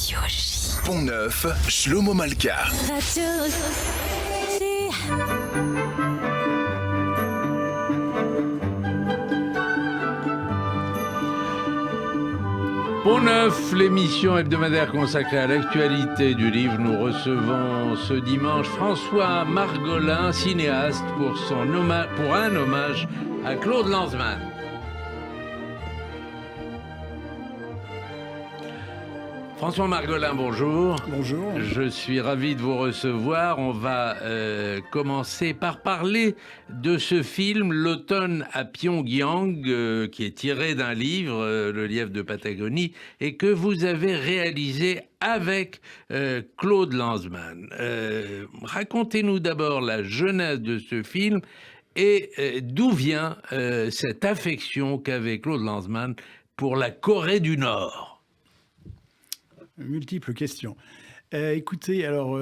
Radio J. Pont-Neuf, Shlomo Malka. Radio J. Pont-Neuf, l'émission hebdomadaire consacrée à l'actualité du livre. Nous recevons ce dimanche François Margolin, cinéaste, pour un hommage à Claude Lanzmann. François Margolin, bonjour. Bonjour. Je suis ravi de vous recevoir. On va commencer par parler de ce film, L'automne à Pyongyang, qui est tiré d'un livre, Le lièvre de Patagonie, et que vous avez réalisé avec Claude Lanzmann. Racontez-nous d'abord la genèse de ce film et d'où vient cette affection qu'avait Claude Lanzmann pour la Corée du Nord. Multiples questions. Écoutez, alors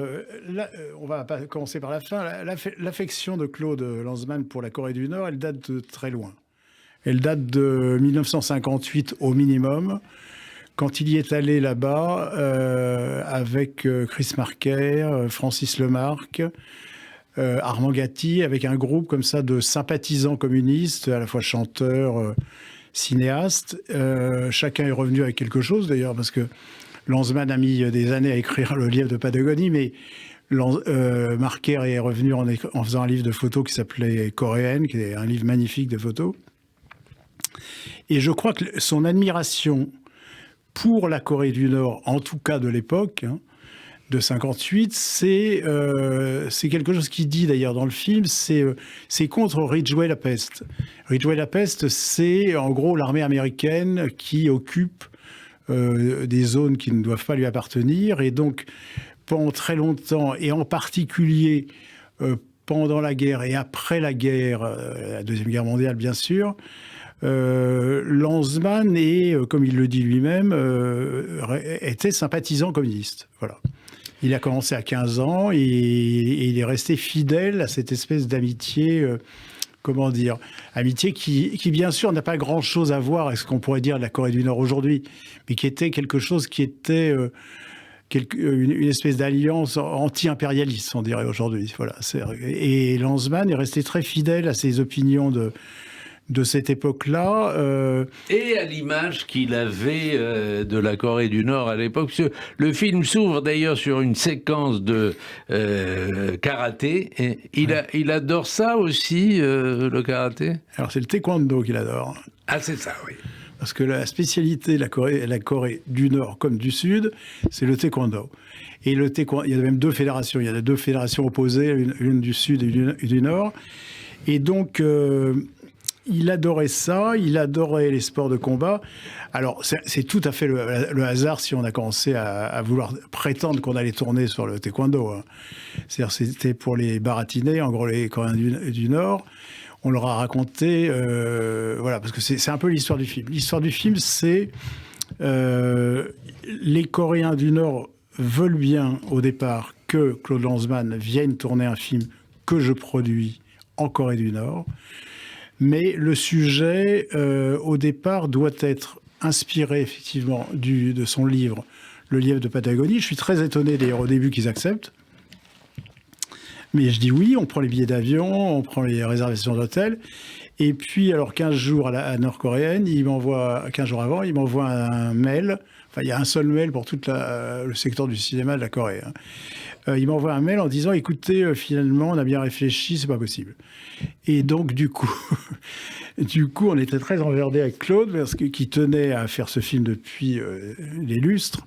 là, on va pas commencer par la fin. L'affection de Claude Lanzmann pour la Corée du Nord, elle date de très loin. Elle date de 1958 au minimum, quand il y est allé là-bas avec Chris Marker, Francis Lemarque, Armand Gatti, avec un groupe comme ça de sympathisants communistes, à la fois chanteurs, cinéastes. Chacun est revenu avec quelque chose d'ailleurs, parce que Lanzmann a mis des années à écrire Le lièvre de Patagonie, mais Marker est revenu en faisant un livre de photos qui s'appelait Coréenne, qui est un livre magnifique de photos. Et je crois que son admiration pour la Corée du Nord, en tout cas de l'époque, de 58, c'est quelque chose qu'il dit d'ailleurs dans le film, c'est contre Ridgway la peste. Ridgway la peste, c'est en gros l'armée américaine qui occupe des zones qui ne doivent pas lui appartenir. Et donc, pendant très longtemps, et en particulier pendant la guerre et après la guerre, la Deuxième Guerre mondiale, bien sûr, Lanzmann est, comme il le dit lui-même, était sympathisant communiste. Voilà. Il a commencé à 15 ans et il est resté fidèle à cette espèce d'amitié... comment dire, amitié qui bien sûr n'a pas grand-chose à voir avec ce qu'on pourrait dire de la Corée du Nord aujourd'hui, mais qui était quelque chose qui était une espèce d'alliance anti-impérialiste, on dirait aujourd'hui. Voilà. Et Lanzmann est resté très fidèle à ses opinions de cette époque-là. Et à l'image qu'il avait de la Corée du Nord à l'époque. Le film s'ouvre d'ailleurs sur une séquence de karaté. Et il adore ça aussi, le karaté. Alors c'est le taekwondo qu'il adore. Ah, c'est ça, oui. Parce que la spécialité de la Corée du Nord comme du Sud, c'est le taekwondo. Et il y a même deux fédérations. Il y a deux fédérations opposées, une du Sud et une du Nord. Et donc... il adorait ça, il adorait les sports de combat. Alors, c'est tout à fait le hasard si on a commencé à vouloir prétendre qu'on allait tourner sur le taekwondo. C'est-à-dire, c'était pour les baratiner, en gros, les Coréens du Nord. On leur a raconté, voilà, parce que c'est un peu l'histoire du film. L'histoire du film, c'est les Coréens du Nord veulent bien, au départ, que Claude Lanzmann vienne tourner un film que je produis en Corée du Nord. Mais le sujet, au départ, doit être inspiré, effectivement, de son livre « Le lièvre de Patagonie ». Je suis très étonné, d'ailleurs, au début, qu'ils acceptent. Mais je dis oui, on prend les billets d'avion, on prend les réservations d'hôtel. Et puis, alors, 15 jours à nord-coréenne, 15 jours avant, il m'envoie un mail. Enfin, il y a un seul mail pour tout le secteur du cinéma de la Corée. Il m'envoie un mail en disant « Écoutez, finalement, on a bien réfléchi, c'est pas possible ». Et donc, du coup, on était très emmerdés avec Claude, parce qu'il tenait à faire ce film depuis des lustres.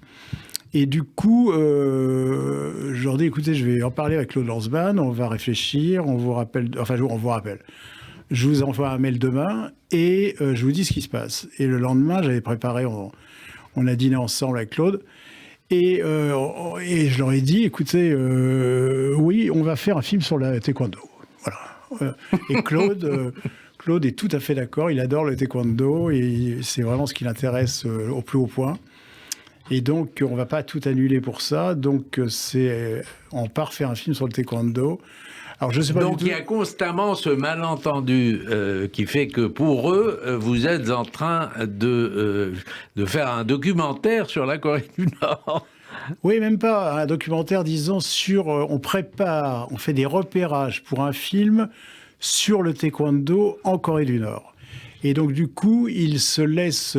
Et du coup, je leur dis « Écoutez, je vais en parler avec Claude Lanzmann, on va réfléchir, on vous rappelle... » Enfin, on vous rappelle. Je vous envoie un mail demain et je vous dis ce qui se passe. Et le lendemain, j'avais préparé... On a dîné ensemble avec Claude. Et je leur ai dit, écoutez, oui, on va faire un film sur le taekwondo. Voilà. Et Claude est tout à fait d'accord. Il adore le taekwondo et c'est vraiment ce qui l'intéresse au plus haut point. Et donc, on ne va pas tout annuler pour ça. Donc, on part faire un film sur le taekwondo. Alors, je sais pas. Donc, il y a constamment ce malentendu qui fait que pour eux, vous êtes en train de faire un documentaire sur la Corée du Nord. Oui, même pas. Un documentaire, disons, sur... on fait des repérages pour un film sur le taekwondo en Corée du Nord. Et donc, du coup, il se laisse...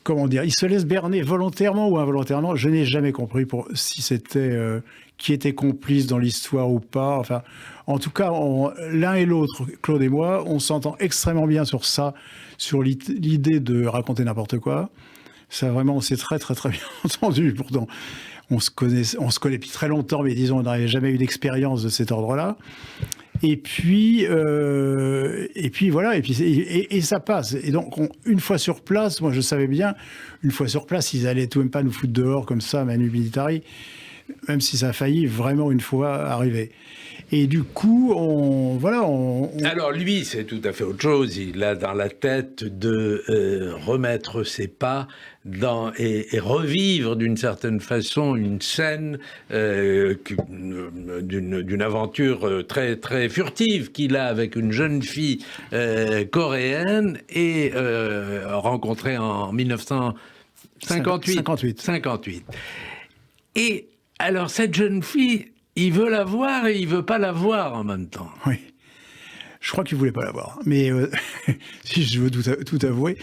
comment dire, il se laisse berner volontairement ou involontairement. Je n'ai jamais compris si c'était qui était complice dans l'histoire ou pas. Enfin, en tout cas, l'un et l'autre, Claude et moi, on s'entend extrêmement bien sur ça, sur l'idée de raconter n'importe quoi. Ça, vraiment, on s'est très, très, très bien entendu. Pourtant, on se connaît depuis très longtemps, mais disons, on n'avait jamais eu d'expérience de cet ordre-là. Et puis voilà, et ça passe. Et donc, une fois sur place, moi je savais bien, une fois sur place, ils allaient tout de même pas nous foutre dehors comme ça, manu militari, même si ça a failli vraiment une fois arriver. Et du coup, Alors lui, c'est tout à fait autre chose. Il a dans la tête de remettre ses pas et revivre d'une certaine façon une scène d'une aventure très, très furtive qu'il a avec une jeune fille coréenne et rencontrée en 1958. Et alors cette jeune fille, il veut la voir et il veut pas la voir en même temps. Oui. Je crois qu'il voulait pas la voir. Mais si je veux tout avouer.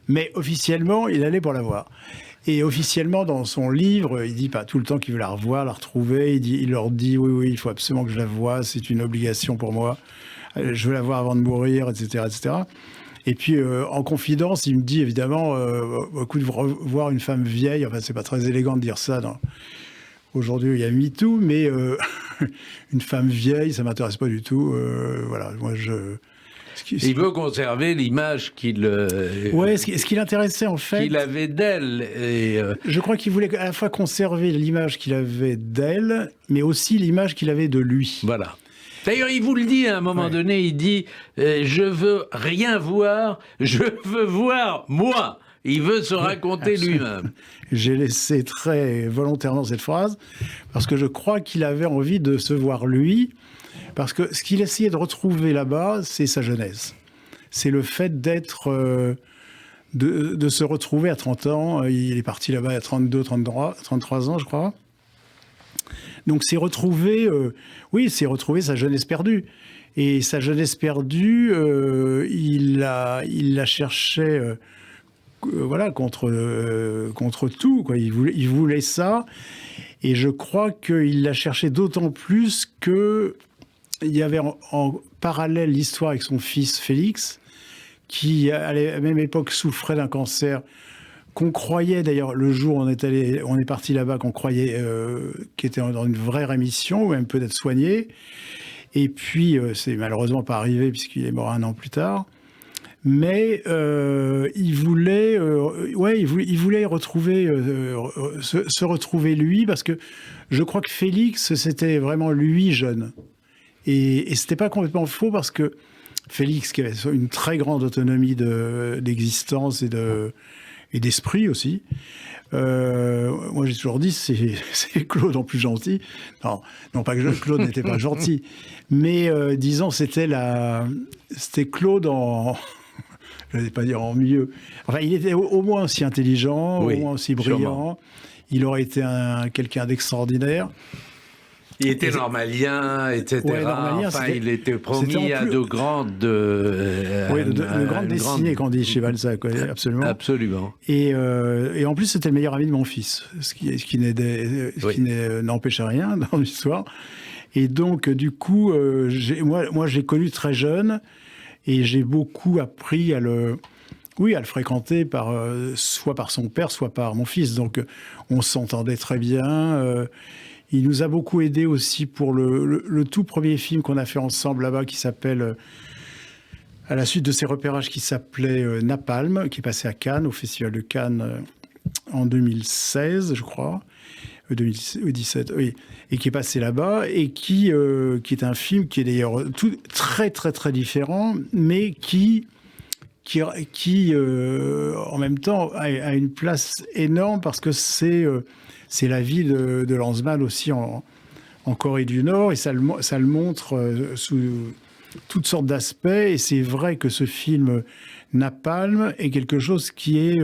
Mais officiellement, il allait pour la voir. Et officiellement, dans son livre, il dit pas tout le temps qu'il veut la revoir, la retrouver. Il leur dit oui, il faut absolument que je la voie. C'est une obligation pour moi. Je veux la voir avant de mourir, etc., etc. Et puis, en confidence, il me dit évidemment, écoute, voir une femme vieille, enfin, c'est pas très élégant de dire ça aujourd'hui, il y a MeToo, mais une femme vieille, ça m'intéresse pas du tout. Voilà, moi il veut conserver l'image qu'il. Ouais, ce qui l'intéressait en fait. Qu'il avait d'elle. Je crois qu'il voulait à la fois conserver l'image qu'il avait d'elle, mais aussi l'image qu'il avait de lui. Voilà. D'ailleurs, il vous le dit à un moment donné, il dit je veux rien voir, je veux voir moi. Il veut se raconter lui-même. J'ai laissé très volontairement cette phrase, parce que je crois qu'il avait envie de se voir lui, parce que ce qu'il essayait de retrouver là-bas, c'est sa jeunesse. C'est le fait d'être... de se retrouver à 30 ans. Il est parti là-bas à 32, 33 ans, je crois. Donc c'est retrouver... c'est retrouver sa jeunesse perdue. Et sa jeunesse perdue, il la cherchait... voilà, contre tout, quoi. Il voulait ça, et je crois qu'il l'a cherché d'autant plus qu'il y avait en parallèle l'histoire avec son fils Félix, qui à la même époque souffrait d'un cancer qu'on croyait, d'ailleurs le jour où on est parti là-bas, qu'on croyait qu'il était dans une vraie rémission, ou même peut-être soigné, et puis c'est malheureusement pas arrivé puisqu'il est mort 1 an plus tard. Mais il voulait retrouver, se retrouver lui, parce que je crois que Félix, c'était vraiment lui jeune. Et c'était pas complètement faux, parce que Félix, qui avait une très grande autonomie d'existence et d'esprit aussi, moi j'ai toujours dit, c'est Claude en plus gentil. Non pas que Claude n'était pas gentil, mais disons, c'était Claude en... je ne vais pas dire en mieux. Enfin, il était au moins aussi intelligent, au moins aussi brillant. Sûrement. Il aurait été quelqu'un d'extraordinaire. Il était normalien, etc. Ouais, normalien, enfin, il était promis à de grandes... de grandes destinées, qu'on dit chez Balzac, absolument. Absolument. Et en plus, c'était le meilleur ami de mon fils, ce qui n'empêchait rien dans l'histoire. Et donc, du coup, moi, j'ai connu très jeune, et j'ai beaucoup appris à le fréquenter soit par son père, soit par mon fils. Donc, on s'entendait très bien. Il nous a beaucoup aidé aussi pour le tout premier film qu'on a fait ensemble là-bas, qui s'appelle, à la suite de ses repérages, qui s'appelait Napalm, qui est passé à Cannes, au Festival de Cannes en 2016, je crois. 2017, oui, et qui est passé là-bas, et qui est un film qui est d'ailleurs très très très différent, mais qui en même temps a une place énorme, parce que c'est la vie de Lanzmann aussi en Corée du Nord, et ça le montre sous toutes sortes d'aspects. Et c'est vrai que ce film Napalm est quelque chose qui est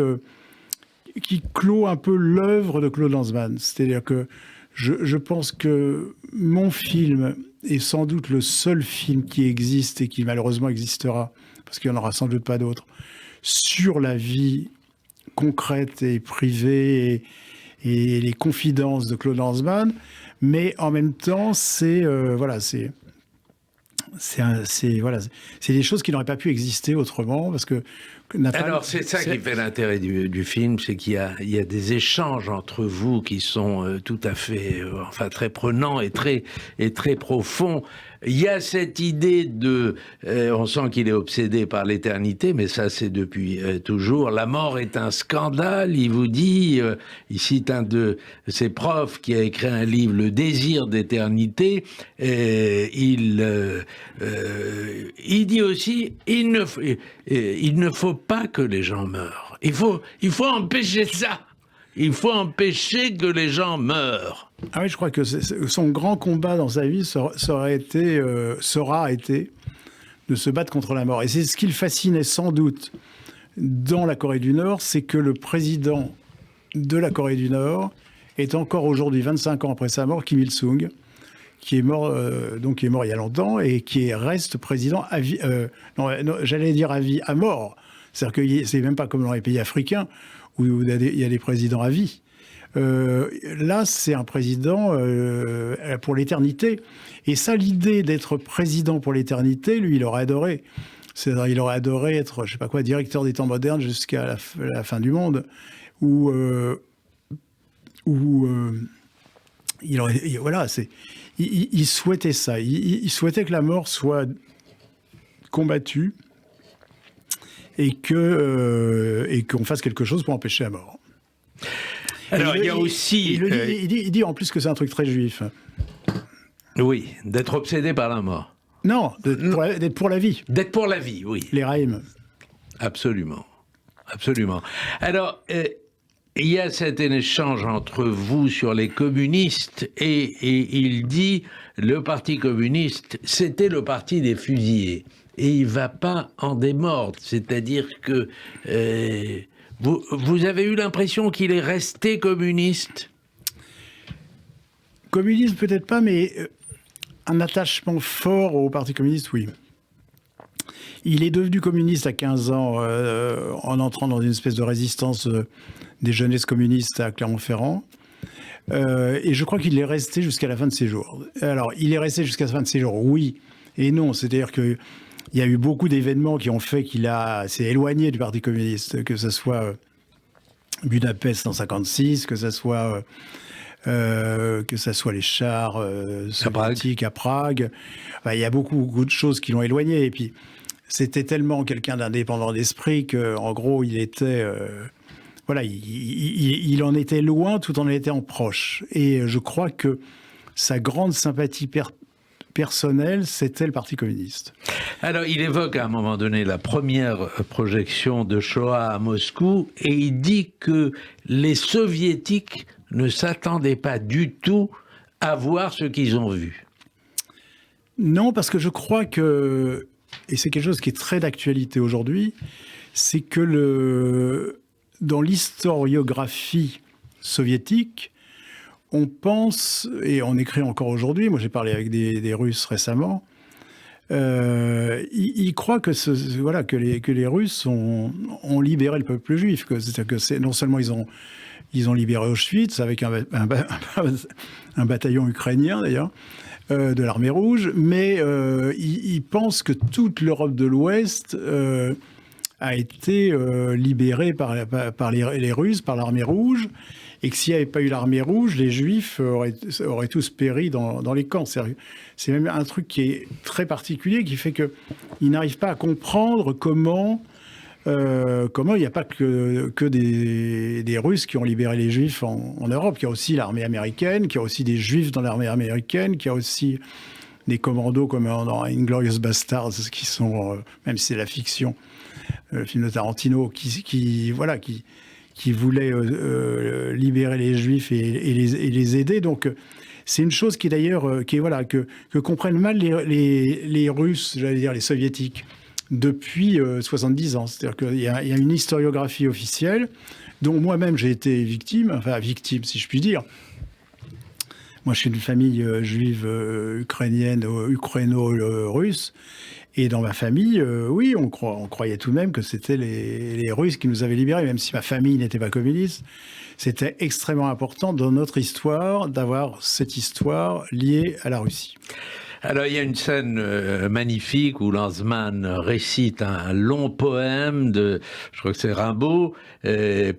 qui clôt un peu l'œuvre de Claude Lanzmann. C'est-à-dire que je pense que mon film est sans doute le seul film qui existe et qui malheureusement existera, parce qu'il n'y en aura sans doute pas d'autres, sur la vie concrète et privée et les confidences de Claude Lanzmann, mais en même temps, c'est des choses qui n'auraient pas pu exister autrement, parce que alors, c'est ça qui fait l'intérêt du film, c'est qu'il y a des échanges entre vous qui sont tout à fait, très prenants et très profonds. Il y a cette idée on sent qu'il est obsédé par l'éternité, mais ça c'est depuis toujours. La mort est un scandale, il vous dit, il cite un de ses profs qui a écrit un livre, Le désir d'éternité, il dit aussi, il ne faut pas que les gens meurent. Il faut empêcher ça. Il faut empêcher que les gens meurent. Ah oui, je crois que son grand combat dans sa vie sera été de se battre contre la mort. Et c'est ce qui le fascinait sans doute dans la Corée du Nord, c'est que le président de la Corée du Nord est encore aujourd'hui, 25 ans après sa mort, Kim Il-sung, qui est mort il y a longtemps et qui reste président à vie. J'allais dire à vie, à mort. C'est-à-dire que c'est même pas comme dans les pays africains où il y a des présidents à vie. Là, c'est un président pour l'éternité. Et ça, l'idée d'être président pour l'éternité, lui, il aurait adoré. C'est-à-dire, il aurait adoré être, je sais pas quoi, directeur des temps modernes jusqu'à la fin du monde. Il souhaitait ça. Il souhaitait que la mort soit combattue et qu'on fasse quelque chose pour empêcher la mort. Alors, il y a aussi... Il dit en plus que c'est un truc très juif. Oui, d'être obsédé par la mort. Non, d'être pour la vie. D'être pour la vie, oui. Les Raïm. Absolument. Absolument. Alors, il y a cet échange entre vous sur les communistes et il dit, le Parti communiste, c'était le parti des fusillés. Et il ne va pas en démordre. C'est-à-dire que... Vous avez eu l'impression qu'il est resté communiste ? Communiste, peut-être pas, mais un attachement fort au Parti communiste, oui. Il est devenu communiste à 15 ans en entrant dans une espèce de résistance des jeunesses communistes à Clermont-Ferrand. Et je crois qu'il est resté jusqu'à la fin de ses jours. Alors, il est resté jusqu'à la fin de ses jours, oui et non. C'est-à-dire que il y a eu beaucoup d'événements qui ont fait qu'il s'est éloigné du Parti communiste, que ce soit Budapest en 1956, que ce soit les chars soviétiques à Prague. Enfin, il y a beaucoup de choses qui l'ont éloigné. Et puis, c'était tellement quelqu'un d'indépendant d'esprit qu'en gros, il était... il en était loin tout en étant proche. Et je crois que sa grande sympathie personnel, c'était le Parti communiste. Alors, il évoque à un moment donné la première projection de Shoah à Moscou et il dit que les soviétiques ne s'attendaient pas du tout à voir ce qu'ils ont vu. Non, parce que je crois que, et c'est quelque chose qui est très d'actualité aujourd'hui, c'est que dans l'historiographie soviétique, on pense, et on écrit encore aujourd'hui, moi j'ai parlé avec des Russes récemment, ils croient que les Russes ont libéré le peuple juif. C'est-à-dire que non seulement ils ont libéré Auschwitz avec un bataillon ukrainien d'ailleurs, de l'armée rouge, mais ils pensent que toute l'Europe de l'Ouest a été libérée par les Russes, par l'armée rouge, et que s'il n'y avait pas eu l'armée rouge, les Juifs auraient tous péri dans les camps. C'est même un truc qui est très particulier, qui fait qu'ils n'arrivent pas à comprendre comment il n'y a pas que des Russes qui ont libéré les Juifs en Europe. Il y a aussi l'armée américaine, qu'il y a aussi des Juifs dans l'armée américaine, qu'il y a aussi des commandos comme dans Inglourious Basterds, qui sont, même si c'est la fiction, le film de Tarantino, qui voulait libérer les Juifs et les aider. Donc, c'est une chose qui d'ailleurs, que comprennent mal les Russes, j'allais dire les Soviétiques, depuis 70 ans. C'est-à-dire qu'il y a une historiographie officielle dont moi-même j'ai été victime, enfin victime si je puis dire. Moi, je suis d'une famille juive ukrainienne, ukraino-russe. Et dans ma famille, oui, on croyait tout de même que c'était les Russes qui nous avaient libérés, même si ma famille n'était pas communiste. C'était extrêmement important dans notre histoire d'avoir cette histoire liée à la Russie. Alors, il y a une scène magnifique où Lanzmann récite un long poème de, je crois que c'est Rimbaud,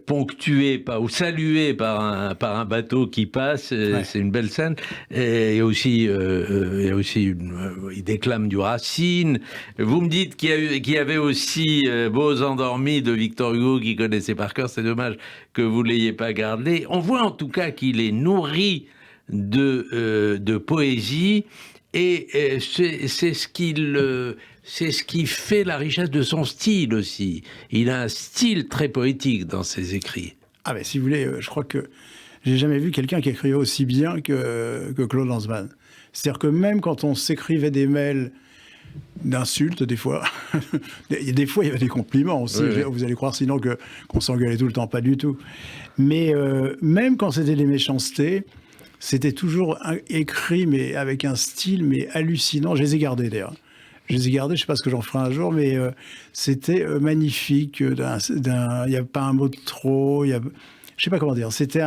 ponctué ou salué par un bateau qui passe. Ouais. C'est une belle scène. Et il y a aussi, il déclame du Racine. Vous me dites qu'il y avait aussi Beaux endormis de Victor Hugo qui connaissait par cœur. C'est dommage que vous l'ayez pas gardé. On voit en tout cas qu'il est nourri de poésie. Et c'est ce qui fait la richesse de son style aussi. Il a un style très poétique dans ses écrits. Ah ben si vous voulez, je crois que j'ai jamais vu quelqu'un qui écrivait aussi bien que Claude Lanzmann. C'est-à-dire que même quand on s'écrivait des mails d'insultes, des fois, il y avait des compliments aussi. Oui, oui. Vous allez croire sinon qu'on s'engueulait tout le temps, pas du tout. Mais même quand c'était des méchancetés, c'était toujours écrit, mais avec un style mais hallucinant. Je les ai gardés d'ailleurs. Je les ai gardés, je ne sais pas ce que j'en ferai un jour, mais c'était magnifique. Il n'y a pas un mot de trop. Je ne sais pas comment dire. C'était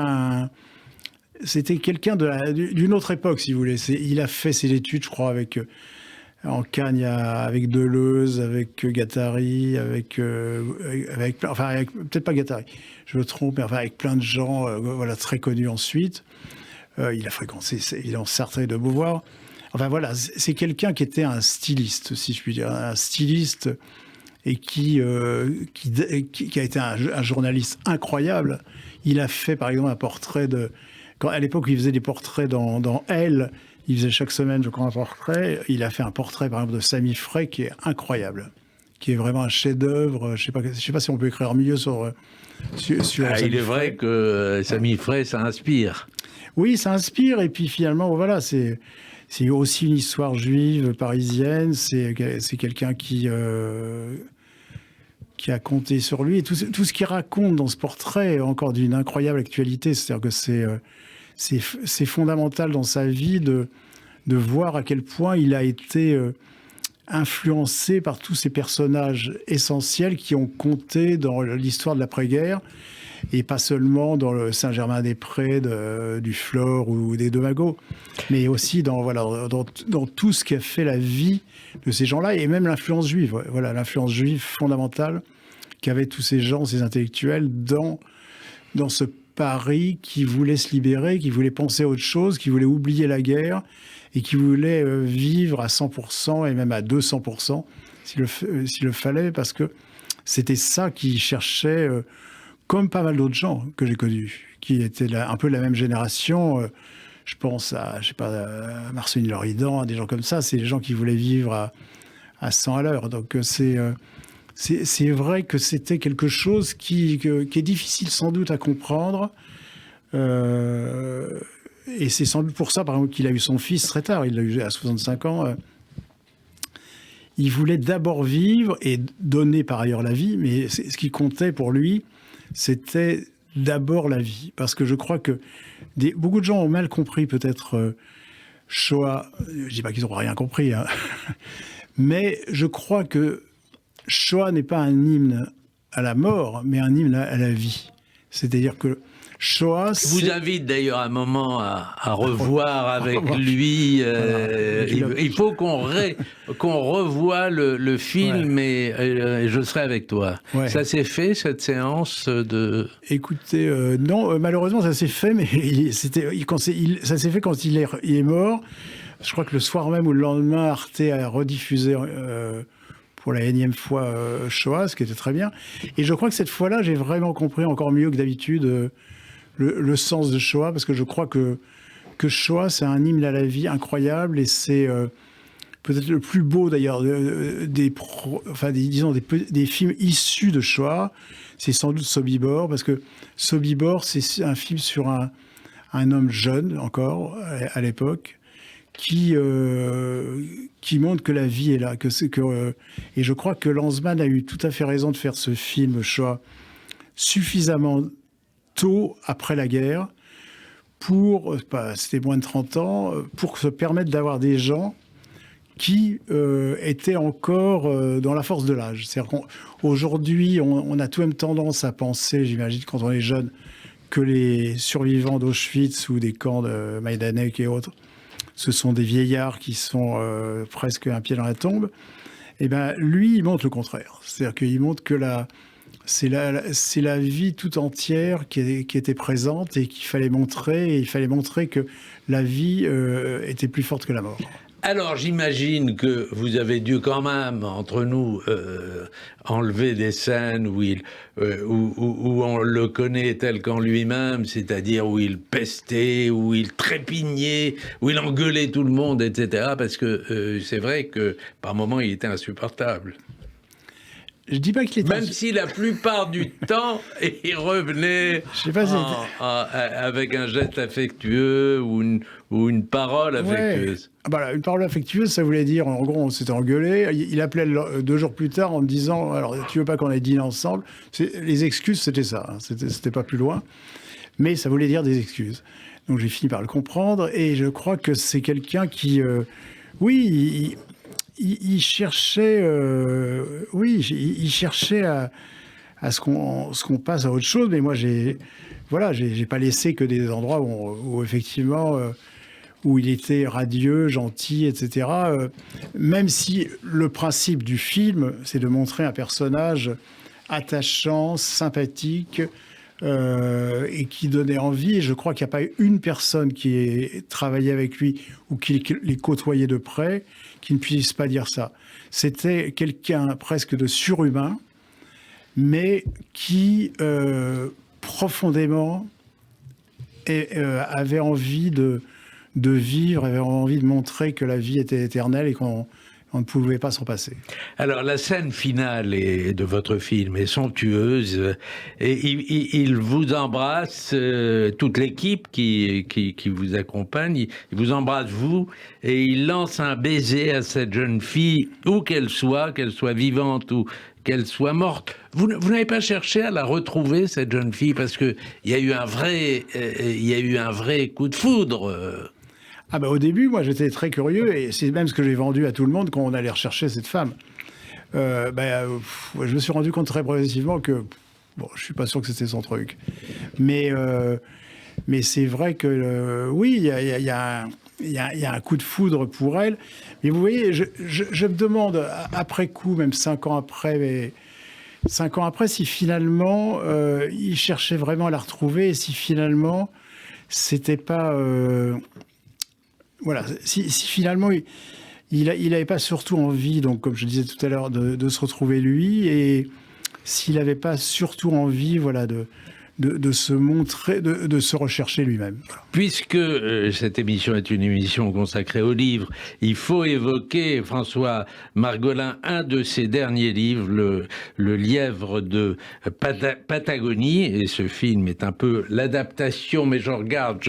quelqu'un d'une autre époque, si vous voulez. Il a fait ses études, je crois, en Cannes, avec Deleuze, avec Guattari, peut-être pas Guattari, je me trompe, mais enfin avec plein de gens voilà, très connus ensuite. Il a fréquenté évidemment Sartre et de Beauvoir. Enfin voilà, c'est quelqu'un qui était un styliste, si je puis dire, un styliste et qui a été un journaliste incroyable. Il a fait par exemple un portrait à l'époque il faisait des portraits dans Elle, il faisait chaque semaine je crois un portrait. Il a fait un portrait par exemple de Sami Frey qui est incroyable, qui est vraiment un chef-d'œuvre. Je sais pas si on peut écrire mieux sur il est vrai que Sami Frey ça inspire. Oui, ça inspire, et puis finalement, voilà, c'est aussi une histoire juive parisienne, c'est quelqu'un qui a compté sur lui, et tout ce qu'il raconte dans ce portrait est encore d'une incroyable actualité, c'est-à-dire que c'est fondamental dans sa vie de voir à quel point il a été influencé par tous ces personnages essentiels qui ont compté dans l'histoire de l'après-guerre, et pas seulement dans le Saint-Germain-des-Prés, du Flore ou des Domago, mais aussi dans tout ce qui a fait la vie de ces gens-là, et même l'influence juive. Voilà, l'influence juive fondamentale qu'avaient tous ces gens, ces intellectuels, dans ce Paris qui voulait se libérer, qui voulait penser à autre chose, qui voulait oublier la guerre, et qui voulait vivre à 100% et même à 200% s'il le fallait, parce que c'était ça qu'ils cherchaient, comme pas mal d'autres gens que j'ai connus, qui étaient un peu de la même génération. Je pense à Marceline Loridan, à des gens comme ça. C'est des gens qui voulaient vivre à 100 à l'heure. Donc c'est vrai que c'était quelque chose qui est difficile sans doute à comprendre. Et c'est sans doute pour ça, par exemple, qu'il a eu son fils très tard. Il l'a eu à 65 ans. Il voulait d'abord vivre et donner par ailleurs la vie, mais ce qui comptait pour lui, c'était d'abord la vie. Parce que je crois que beaucoup de gens ont mal compris peut-être Shoah. Je ne dis pas qu'ils n'ont rien compris, hein. Mais je crois que Shoah n'est pas un hymne à la mort, mais un hymne à la vie. C'est-à-dire que Shoah, je vous invite d'ailleurs un moment à revoir avec lui. Il faut qu'on revoie le film, ouais. Et je serai avec toi. Ouais. Ça s'est fait, cette séance de... Écoutez, non, malheureusement ça s'est fait, mais ça s'est fait quand il est mort. Je crois que le soir même ou le lendemain, Arte a rediffusé pour la énième fois Shoah, ce qui était très bien. Et je crois que cette fois-là, j'ai vraiment compris encore mieux que d'habitude le sens de Shoah, parce que je crois que Shoah, c'est un hymne à la vie incroyable, et c'est peut-être le plus beau d'ailleurs des films issus de Shoah. C'est sans doute Sobibor, parce que Sobibor, c'est un film sur un homme jeune encore à l'époque, qui montre que la vie est là, et je crois que Lanzmann a eu tout à fait raison de faire ce film Shoah suffisamment tôt après la guerre, c'était moins de 30 ans, pour se permettre d'avoir des gens qui étaient encore dans la force de l'âge. C'est-à-dire qu'aujourd'hui, on a tout de même tendance à penser, j'imagine, quand on est jeune, que les survivants d'Auschwitz ou des camps de Majdanek et autres, ce sont des vieillards qui sont presque un pied dans la tombe. Eh bien, lui, il montre le contraire. C'est-à-dire qu'il montre que c'est la vie tout entière qui était présente et qu'il fallait montrer. Et il fallait montrer que la vie était plus forte que la mort. Alors, j'imagine que vous avez dû quand même, entre nous, enlever des scènes où on le connaît tel qu'en lui-même, c'est-à-dire où il pestait, où il trépignait, où il engueulait tout le monde, etc. Parce que c'est vrai que, par moments, il était insupportable. Je dis pas qu'il était... Même si la plupart du temps, il revenait avec un geste affectueux ou une parole affectueuse. Ouais. Voilà, une parole affectueuse, ça voulait dire, en gros, on s'était engueulé. Il appelait 2 jours plus tard en me disant, alors, tu veux pas qu'on aille dîner ensemble? Les excuses, c'était ça. Hein. C'était pas plus loin. Mais ça voulait dire des excuses. Donc j'ai fini par le comprendre. Et je crois que c'est quelqu'un qui... il cherchait, il cherchait à ce qu'on passe à autre chose. Mais moi, j'ai pas laissé que des endroits où effectivement, où il était radieux, gentil, etc. Même si le principe du film, c'est de montrer un personnage attachant, sympathique, et qui donnait envie. Et je crois qu'il n'y a pas une personne qui ait travaillé avec lui ou qui les côtoyait de près qui ne puisse pas dire ça. C'était quelqu'un presque de surhumain, mais qui profondément avait envie de vivre, avait envie de montrer que la vie était éternelle et qu'on ne pouvait pas s'en passer. Alors, la scène finale de votre film est somptueuse. Et il vous embrasse, toute l'équipe qui vous accompagne, il vous embrasse, vous, et il lance un baiser à cette jeune fille, où qu'elle soit vivante ou qu'elle soit morte. Vous n'avez pas cherché à la retrouver, cette jeune fille, parce qu'il y a eu un vrai coup de foudre. Ah bah au début, moi, j'étais très curieux, et c'est même ce que j'ai vendu à tout le monde quand on allait rechercher cette femme. Je me suis rendu compte très progressivement que, je suis pas sûr que c'était son truc. Mais c'est vrai que, il y a un coup de foudre pour elle. Mais vous voyez, je me demande, après coup, même 5 ans après, si finalement, il cherchait vraiment à la retrouver, et si finalement, c'était pas... si finalement il n'avait pas surtout envie, donc comme je disais tout à l'heure, de se retrouver lui, et s'il n'avait pas surtout envie, de se montrer, de se rechercher lui-même. Puisque cette émission est une émission consacrée aux livres, il faut évoquer, François Margolin, un de ses derniers livres, le Lièvre de Patagonie, et ce film est un peu l'adaptation, mais je regarde,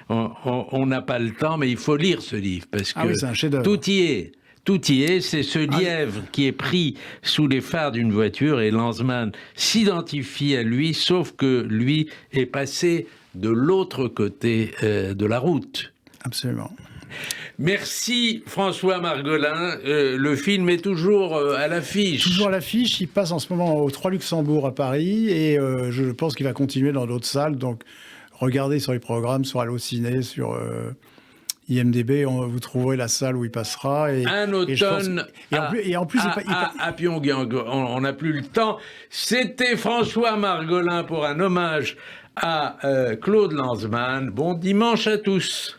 on n'a pas le temps, mais il faut lire ce livre, parce que c'est un chef-d'œuvre. Tout y est. Tout y est, c'est ce lièvre qui est pris sous les phares d'une voiture et Lanzmann s'identifie à lui, sauf que lui est passé de l'autre côté de la route. Absolument. Merci François Margolin. Le film est toujours à l'affiche. Toujours à l'affiche. Il passe en ce moment au 3 Luxembourg à Paris et je pense qu'il va continuer dans d'autres salles. Donc regardez sur les programmes, sur Allociné, sur... IMDb, vous trouverez la salle où il passera. Un automne à Pyongyang. On n'a plus le temps. C'était François Margolin pour un hommage à Claude Lanzmann. Bon dimanche à tous.